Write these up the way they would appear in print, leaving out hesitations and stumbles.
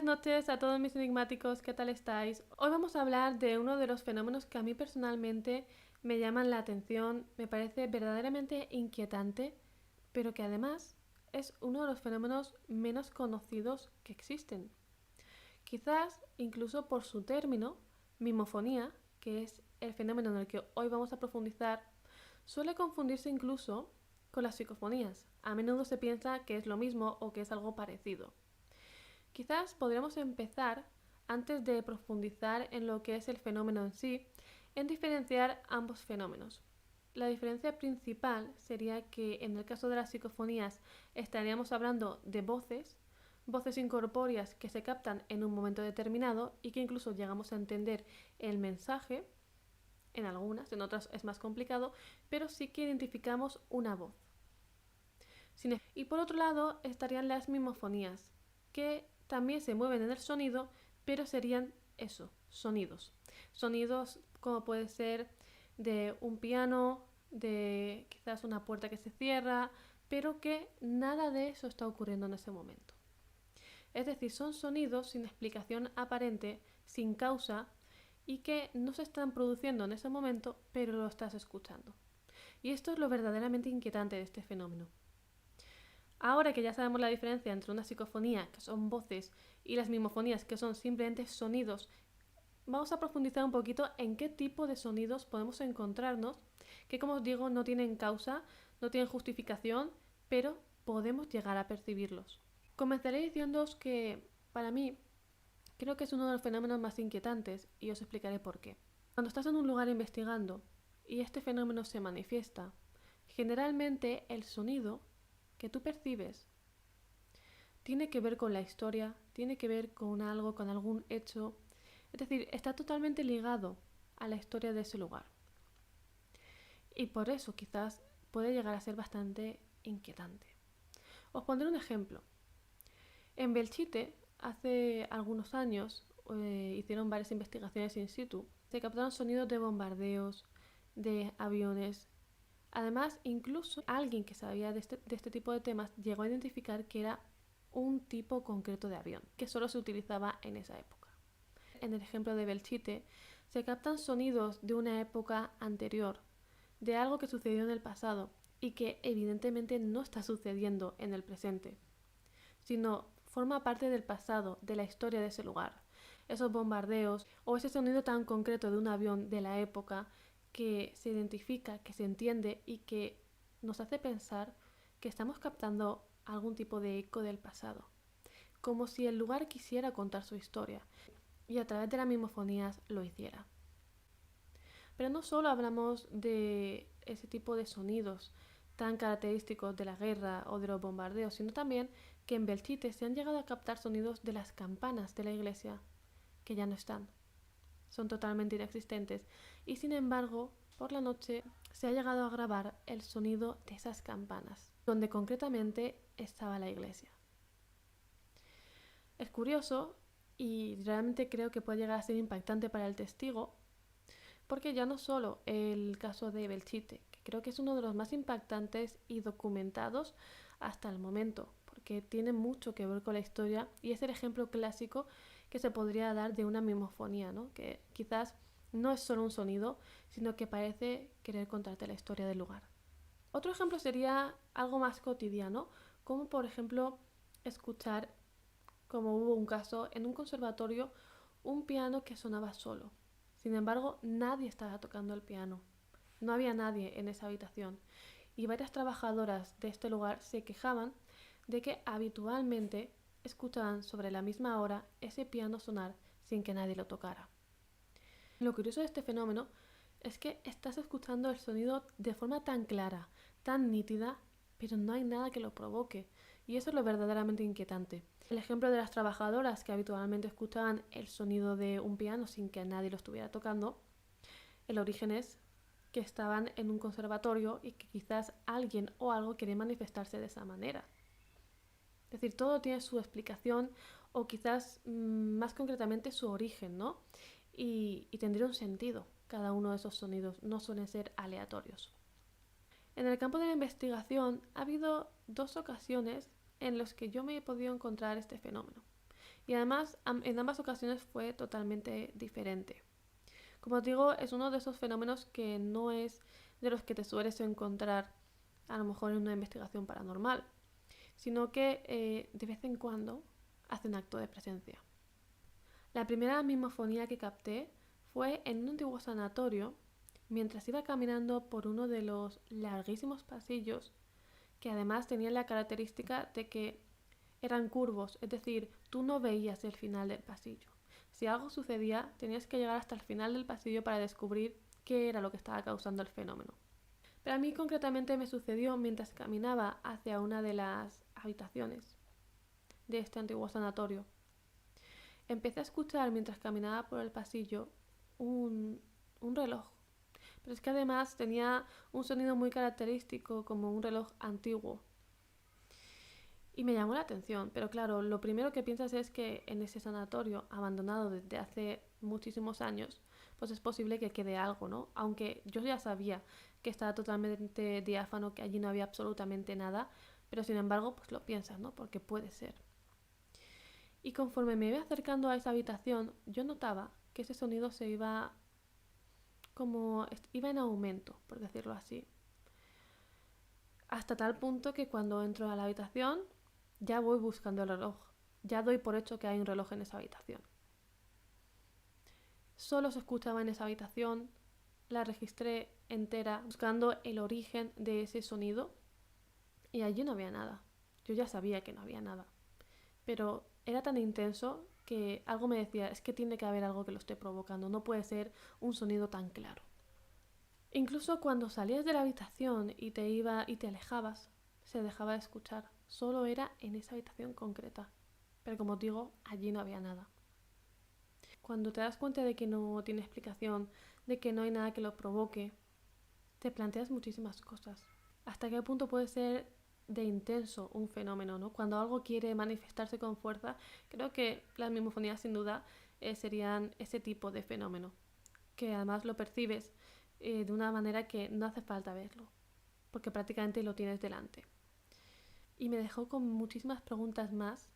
Buenas noches a todos mis enigmáticos, ¿qué tal estáis? Hoy vamos a hablar de uno de los fenómenos que a mí personalmente me llaman la atención, me parece verdaderamente inquietante, pero que además es uno de los fenómenos menos conocidos que existen. Quizás incluso por su término, mimofonía, que es el fenómeno en el que hoy vamos a profundizar, suele confundirse incluso con las psicofonías. A menudo se piensa que es lo mismo o que es algo parecido. Quizás podríamos empezar, antes de profundizar en lo que es el fenómeno en sí, en diferenciar ambos fenómenos. La diferencia principal sería que en el caso de las psicofonías estaríamos hablando de voces incorpóreas que se captan en un momento determinado y que incluso llegamos a entender el mensaje, en algunas, en otras es más complicado, pero sí que identificamos una voz. Y por otro lado estarían las mimofonías, que también se mueven en el sonido, pero serían eso, sonidos. Sonidos como puede ser de un piano, de quizás una puerta que se cierra, pero que nada de eso está ocurriendo en ese momento. Es decir, son sonidos sin explicación aparente, sin causa, y que no se están produciendo en ese momento, pero lo estás escuchando. Y esto es lo verdaderamente inquietante de este fenómeno. Ahora que ya sabemos la diferencia entre una psicofonía, que son voces, y las mimofonías, que son simplemente sonidos, vamos a profundizar un poquito en qué tipo de sonidos podemos encontrarnos, que como os digo no tienen causa, no tienen justificación, pero podemos llegar a percibirlos. Comenzaré diciéndoos que, para mí, creo que es uno de los fenómenos más inquietantes y os explicaré por qué. Cuando estás en un lugar investigando y este fenómeno se manifiesta, generalmente el sonido que tú percibes tiene que ver con la historia, tiene que ver con algo, con algún hecho, es decir, está totalmente ligado a la historia de ese lugar. Y por eso quizás puede llegar a ser bastante inquietante. Os pondré un ejemplo. En Belchite, hace algunos años, hicieron varias investigaciones in situ. Se captaron sonidos de bombardeos, de aviones. Además, incluso alguien que sabía de este tipo de temas llegó a identificar que era un tipo concreto de avión, que solo se utilizaba en esa época. En el ejemplo de Belchite, se captan sonidos de una época anterior, de algo que sucedió en el pasado y que evidentemente no está sucediendo en el presente, sino forma parte del pasado, de la historia de ese lugar. Esos bombardeos o ese sonido tan concreto de un avión de la época que se identifica, que se entiende y que nos hace pensar que estamos captando algún tipo de eco del pasado, como si el lugar quisiera contar su historia y a través de las mimofonías lo hiciera. Pero no solo hablamos de ese tipo de sonidos tan característicos de la guerra o de los bombardeos, sino también que en Belchite se han llegado a captar sonidos de las campanas de la iglesia, que ya no están, son totalmente inexistentes, y sin embargo, por la noche se ha llegado a grabar el sonido de esas campanas, donde concretamente estaba la iglesia. Es curioso y realmente creo que puede llegar a ser impactante para el testigo, porque ya no solo el caso de Belchite, que creo que es uno de los más impactantes y documentados hasta el momento, porque tiene mucho que ver con la historia y es el ejemplo clásico que se podría dar de una mimofonía, ¿no? Que quizás no es solo un sonido, sino que parece querer contarte la historia del lugar. Otro ejemplo sería algo más cotidiano, como por ejemplo escuchar, como hubo un caso en un conservatorio, un piano que sonaba solo. Sin embargo, nadie estaba tocando el piano. No había nadie en esa habitación. Y varias trabajadoras de este lugar se quejaban de que habitualmente escuchaban sobre la misma hora ese piano sonar sin que nadie lo tocara. Lo curioso de este fenómeno es que estás escuchando el sonido de forma tan clara, tan nítida, pero no hay nada que lo provoque. Y eso es lo verdaderamente inquietante. El ejemplo de las trabajadoras que habitualmente escuchaban el sonido de un piano sin que nadie lo estuviera tocando, el origen es que estaban en un conservatorio y que quizás alguien o algo quiere manifestarse de esa manera. Es decir, todo tiene su explicación o quizás más concretamente su origen, ¿no? Y tendría un sentido cada uno de esos sonidos, no suelen ser aleatorios. En el campo de la investigación ha habido dos ocasiones en las que yo me he podido encontrar este fenómeno. Y además, en ambas ocasiones fue totalmente diferente. Como os digo, es uno de esos fenómenos que no es de los que te sueles encontrar a lo mejor en una investigación paranormal, sino que de vez en cuando hacen acto de presencia. La primera mimofonía que capté fue en un antiguo sanatorio mientras iba caminando por uno de los larguísimos pasillos que además tenían la característica de que eran curvos, es decir, tú no veías el final del pasillo. Si algo sucedía, tenías que llegar hasta el final del pasillo para descubrir qué era lo que estaba causando el fenómeno. Pero a mí concretamente me sucedió mientras caminaba hacia una de las habitaciones de este antiguo sanatorio. Empecé a escuchar mientras caminaba por el pasillo un reloj. Pero es que además tenía un sonido muy característico como un reloj antiguo. Y me llamó la atención, pero claro, lo primero que piensas es que en ese sanatorio, abandonado desde hace muchísimos años, pues es posible que quede algo, ¿no? Aunque yo ya sabía que estaba totalmente diáfano, que allí no había absolutamente nada, pero sin embargo, pues lo piensas, ¿no? Porque puede ser. Y conforme me iba acercando a esa habitación, yo notaba que ese sonido se iba iba en aumento, por decirlo así. Hasta tal punto que cuando entro a la habitación ya voy buscando el reloj. Ya doy por hecho que hay un reloj en esa habitación. Solo se escuchaba en esa habitación, la registré entera buscando el origen de ese sonido y allí no había nada. Yo ya sabía que no había nada. Pero era tan intenso que algo me decía, es que tiene que haber algo que lo esté provocando, no puede ser un sonido tan claro. Incluso cuando salías de la habitación y te alejabas, se dejaba de escuchar. Solo era en esa habitación concreta. Pero como os digo, allí no había nada. Cuando te das cuenta de que no tiene explicación, de que no hay nada que lo provoque, te planteas muchísimas cosas. ¿Hasta qué punto puede ser de intenso un fenómeno, ¿no? Cuando algo quiere manifestarse con fuerza, creo que las mimofonías sin duda serían ese tipo de fenómeno, que además lo percibes de una manera que no hace falta verlo, porque prácticamente lo tienes delante. Y me dejó con muchísimas preguntas más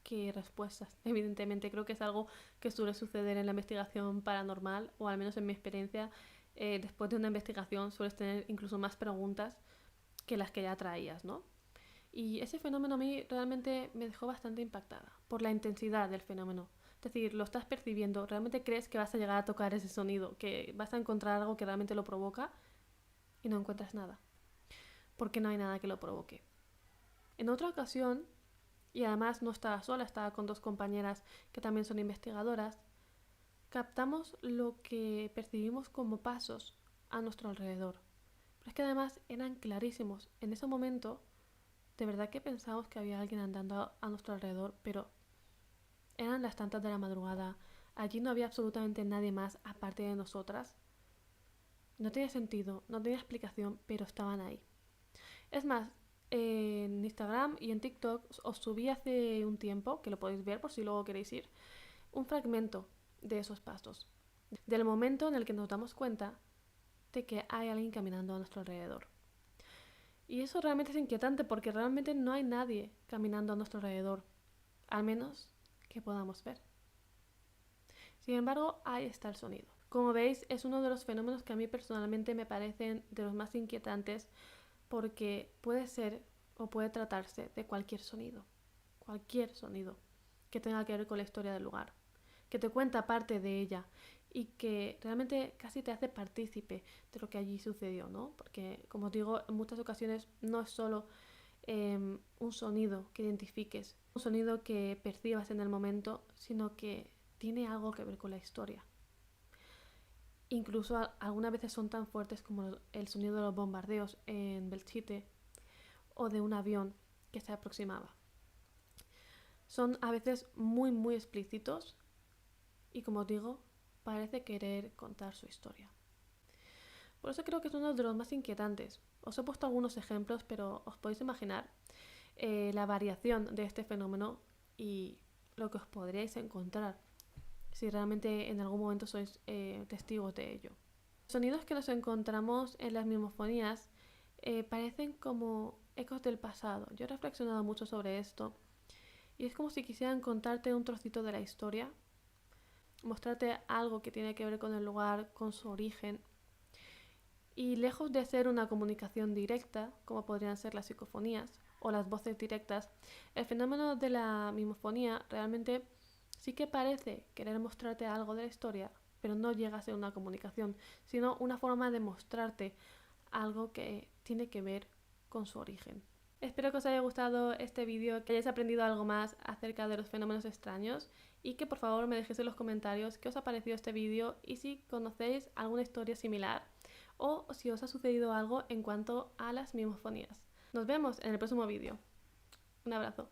que respuestas. Evidentemente creo que es algo que suele suceder en la investigación paranormal, o al menos en mi experiencia, después de una investigación sueles tener incluso más preguntas que las que ya traías, ¿no? Y ese fenómeno a mí realmente me dejó bastante impactada por la intensidad del fenómeno. Es decir, lo estás percibiendo, realmente crees que vas a llegar a tocar ese sonido, que vas a encontrar algo que realmente lo provoca y no encuentras nada, porque no hay nada que lo provoque. En otra ocasión, y además no estaba sola, estaba con dos compañeras que también son investigadoras, captamos lo que percibimos como pasos a nuestro alrededor. Pero es que además eran clarísimos. En ese momento, de verdad que pensamos que había alguien andando a nuestro alrededor, pero eran las tantas de la madrugada. Allí no había absolutamente nadie más aparte de nosotras. No tenía sentido, no tenía explicación, pero estaban ahí. Es más, en Instagram y en TikTok os subí hace un tiempo, que lo podéis ver por si luego queréis ir, un fragmento de esos pasos. Del momento en el que nos damos cuenta de que hay alguien caminando a nuestro alrededor. Y eso realmente es inquietante porque realmente no hay nadie caminando a nuestro alrededor, al menos que podamos ver. Sin embargo, ahí está el sonido. Como veis, es uno de los fenómenos que a mí personalmente me parecen de los más inquietantes porque puede ser o puede tratarse de cualquier sonido que tenga que ver con la historia del lugar, que te cuenta parte de ella y que realmente casi te hace partícipe de lo que allí sucedió, ¿no? Porque, como os digo, en muchas ocasiones no es solo un sonido que identifiques, un sonido que percibas en el momento, sino que tiene algo que ver con la historia. Incluso algunas veces son tan fuertes como el sonido de los bombardeos en Belchite o de un avión que se aproximaba. Son a veces muy muy explícitos y, como os digo, parece querer contar su historia. Por eso creo que es uno de los más inquietantes. Os he puesto algunos ejemplos, pero os podéis imaginar la variación de este fenómeno y lo que os podríais encontrar si realmente en algún momento sois testigos de ello. Los sonidos que nos encontramos en las mimofonías parecen como ecos del pasado. Yo he reflexionado mucho sobre esto y es como si quisieran contarte un trocito de la historia, mostrarte algo que tiene que ver con el lugar, con su origen. Y lejos de ser una comunicación directa, como podrían ser las psicofonías o las voces directas, el fenómeno de la mimofonía realmente sí que parece querer mostrarte algo de la historia, pero no llega a ser una comunicación, sino una forma de mostrarte algo que tiene que ver con su origen. Espero que os haya gustado este vídeo, que hayáis aprendido algo más acerca de los fenómenos extraños y que por favor me dejéis en los comentarios qué os ha parecido este vídeo y si conocéis alguna historia similar o si os ha sucedido algo en cuanto a las mimofonías. Nos vemos en el próximo vídeo. Un abrazo.